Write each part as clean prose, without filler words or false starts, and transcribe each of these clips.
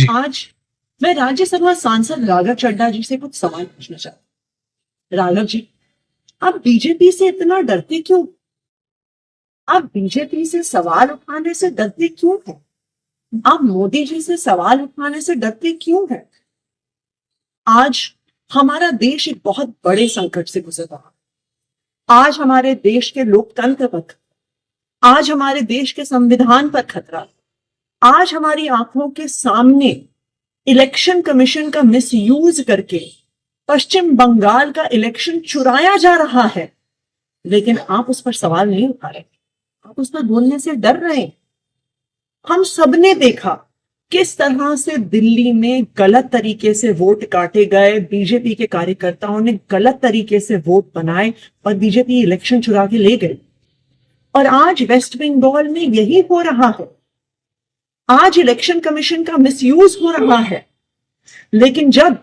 जी। आज मैं राज्यसभा सांसद राघव चड्ढा जी से कुछ सवाल पूछना चाहती हूँ। राघव जी, आप बीजेपी से इतना डरते क्यों? आप बीजेपी से सवाल उठाने से डरते क्यों हैं? आप मोदी जी से सवाल उठाने से डरते क्यों हैं? आज हमारा देश एक बहुत बड़े संकट से गुजर रहा है। आज हमारे देश के लोकतंत्र पर, आज हमारे देश के संविधान पर खतरा, आज हमारी आंखों के सामने इलेक्शन कमीशन का मिसयूज करके पश्चिम बंगाल का इलेक्शन चुराया जा रहा है, लेकिन आप उस पर सवाल नहीं उठा रहे, आप उस पर बोलने से डर रहे हैं। हम सबने देखा किस तरह से दिल्ली में गलत तरीके से वोट काटे गए, बीजेपी के कार्यकर्ताओं ने गलत तरीके से वोट बनाए और बीजेपी इलेक्शन चुरा के ले गई। और आज वेस्ट बंगाल में यही हो रहा है। आज इलेक्शन कमीशन का मिसयूज हो रहा है, लेकिन जब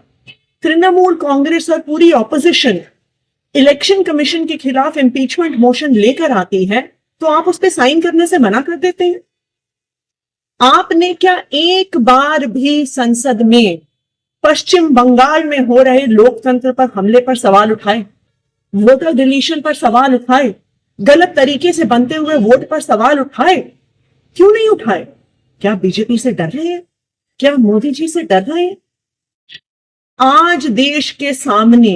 तृणमूल कांग्रेस और पूरी ऑपोजिशन इलेक्शन कमीशन के खिलाफ इंपीचमेंट मोशन लेकर आती है, तो आप उस पर साइन करने से मना कर देते हैं। आपने क्या एक बार भी संसद में पश्चिम बंगाल में हो रहे लोकतंत्र पर हमले पर सवाल उठाए, वोटर डिलीशन पर सवाल उठाए, गलत तरीके से बनते हुए वोट पर सवाल उठाए? क्यों नहीं उठाए? क्या बीजेपी से डर रहे हैं? क्या मोदी जी से डर रहे हैं? आज देश के सामने,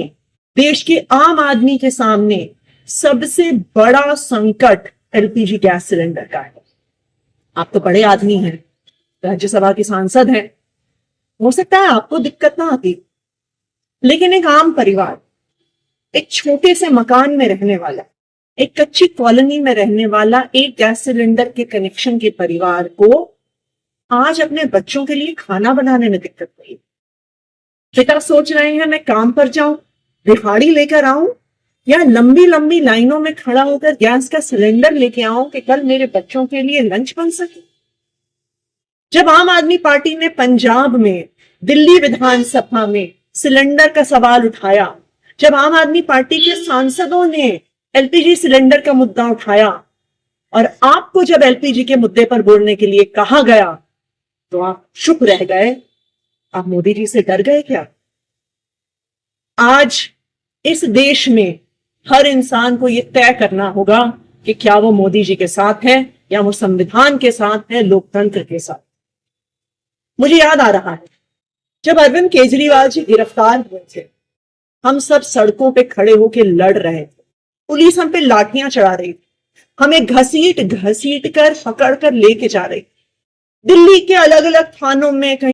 देश के आम आदमी के सामने सबसे बड़ा संकट एलपीजी गैस सिलेंडर का है। आप तो बड़े आदमी हैं, राज्यसभा के सांसद हैं, हो सकता है आपको दिक्कत ना आती, लेकिन एक आम परिवार, एक छोटे से मकान में रहने वाला, एक कच्ची कॉलोनी में रहने वाला एक गैस सिलेंडर के कनेक्शन के परिवार को आज अपने बच्चों के लिए खाना बनाने में दिक्कत हुई। पिता सोच रहे हैं मैं काम पर जाऊं, दिहाड़ी लेकर आऊं, या लंबी लंबी लाइनों में खड़ा होकर गैस का सिलेंडर लेके आऊं कि कल मेरे बच्चों के लिए लंच बन सके। जब आम आदमी पार्टी ने पंजाब में, दिल्ली विधानसभा में सिलेंडर का सवाल उठाया, जब आम आदमी पार्टी के सांसदों ने एलपीजी सिलेंडर का मुद्दा उठाया, और आपको जब एलपीजी के मुद्दे पर बोलने के लिए कहा गया, तो आप चुप रह गए। आप मोदी जी से डर गए क्या? आज इस देश में हर इंसान को यह तय करना होगा कि क्या वो मोदी जी के साथ है या वो संविधान के साथ है, लोकतंत्र के साथ। मुझे याद आ रहा है जब अरविंद केजरीवाल जी गिरफ्तार हुए थे, हम सब सड़कों पे खड़े होकर लड़ रहे थे, पुलिस हम पे लाठियां चढ़ा रही थी, हमें घसीट घसीट कर पकड़ कर लेके जा रही थी। दिल्ली के अलग अलग थानों में, कहीं